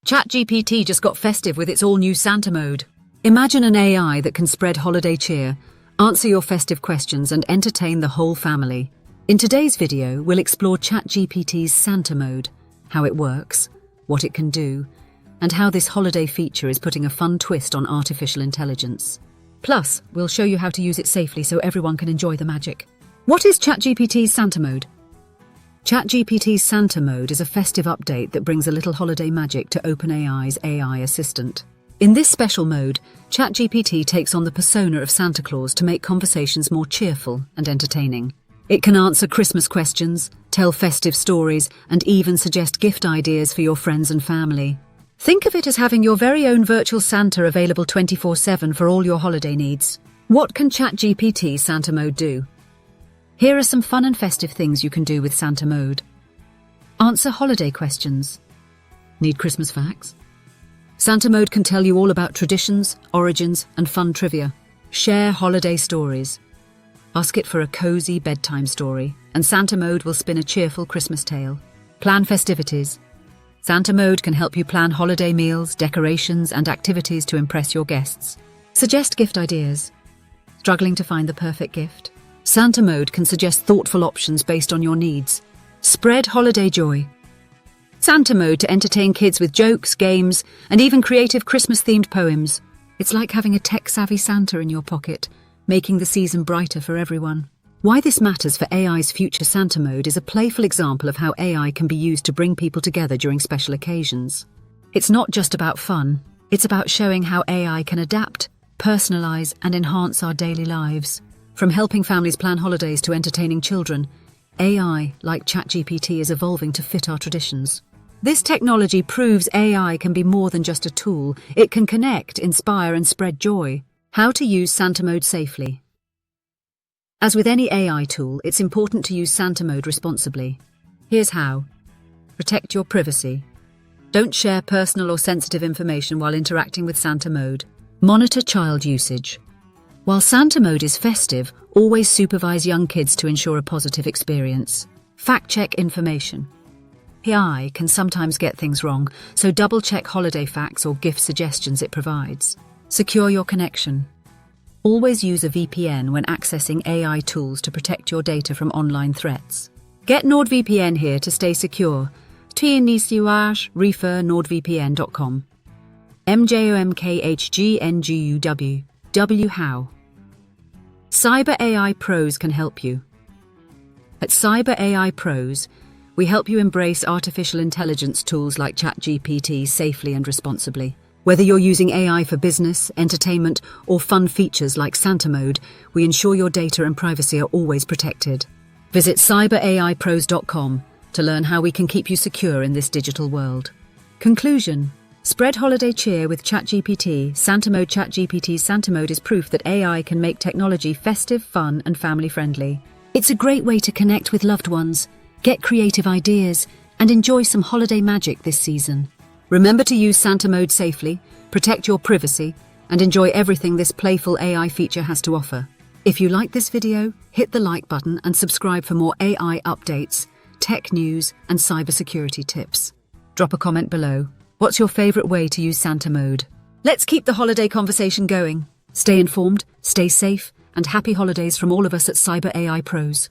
ChatGPT just got festive with its all-new Santa mode. Imagine an AI that can spread holiday cheer, answer your festive questions, and entertain the whole family. In today's video, we'll explore ChatGPT's Santa mode, how it works, what it can do, and how this holiday feature is putting a fun twist on artificial intelligence. Plus, we'll show you how to use it safely so everyone can enjoy the magic. What is ChatGPT's Santa mode? ChatGPT's Santa mode is a festive update that brings a little holiday magic to OpenAI's AI assistant. In this special mode, ChatGPT takes on the persona of Santa Claus to make conversations more cheerful and entertaining. It can answer Christmas questions, tell festive stories, and even suggest gift ideas for your friends and family. Think of it as having your very own virtual Santa available 24/7 for all your holiday needs. What can ChatGPT's Santa mode do? Here are some fun and festive things you can do with Santa mode. Answer holiday questions. Need Christmas facts? Santa mode can tell you all about traditions, origins, and fun trivia. Share holiday stories. Ask it for a cozy bedtime story, and Santa mode will spin a cheerful Christmas tale. Plan festivities. Santa mode can help you plan holiday meals, decorations, and activities to impress your guests. Suggest gift ideas. Struggling to find the perfect gift? Santa mode can suggest thoughtful options based on your needs. Spread holiday joy. Santa mode to entertain kids with jokes, games, and even creative Christmas-themed poems. It's like having a tech-savvy Santa in your pocket, making the season brighter for everyone. Why this matters for AI's future Santa mode is a playful example of how AI can be used to bring people together during special occasions. It's not just about fun, it's about showing how AI can adapt, personalize, and enhance our daily lives. From helping families plan holidays to entertaining children, AI, like ChatGPT, is evolving to fit our traditions. This technology proves AI can be more than just a tool. It can connect, inspire, and spread joy. How to use Santa mode safely. As with any AI tool, it's important to use Santa mode responsibly. Here's how. Protect your privacy. Don't share personal or sensitive information while interacting with Santa mode. Monitor child usage. While Santa mode is festive, always supervise young kids to ensure a positive experience. Fact-check information. AI can sometimes get things wrong, so double-check holiday facts or gift suggestions it provides. Secure your connection. Always use a VPN when accessing AI tools to protect your data from online threats. Get NordVPN here to stay secure. refer nordvpn.com. MJOMKHGNGUW. How? Cyber AI Pros can help you. At Cyber AI Pros, we help you embrace artificial intelligence tools like ChatGPT safely and responsibly. Whether you're using AI for business, entertainment, or fun features like Santa mode, we ensure your data and privacy are always protected. Visit cyberaipros.com to learn how we can keep you secure in this digital world. Conclusion. Spread holiday cheer with ChatGPT. Santa mode. ChatGPT's Santa mode is proof that AI can make technology festive, fun, and family-friendly. It's a great way to connect with loved ones, get creative ideas, and enjoy some holiday magic this season. Remember to use Santa mode safely, protect your privacy, and enjoy everything this playful AI feature has to offer. If you like this video, hit the like button and subscribe for more AI updates, tech news, and cybersecurity tips. Drop a comment below. What's your favorite way to use Santa mode? Let's keep the holiday conversation going. Stay informed, stay safe, and happy holidays from all of us at Cyber AI Pros.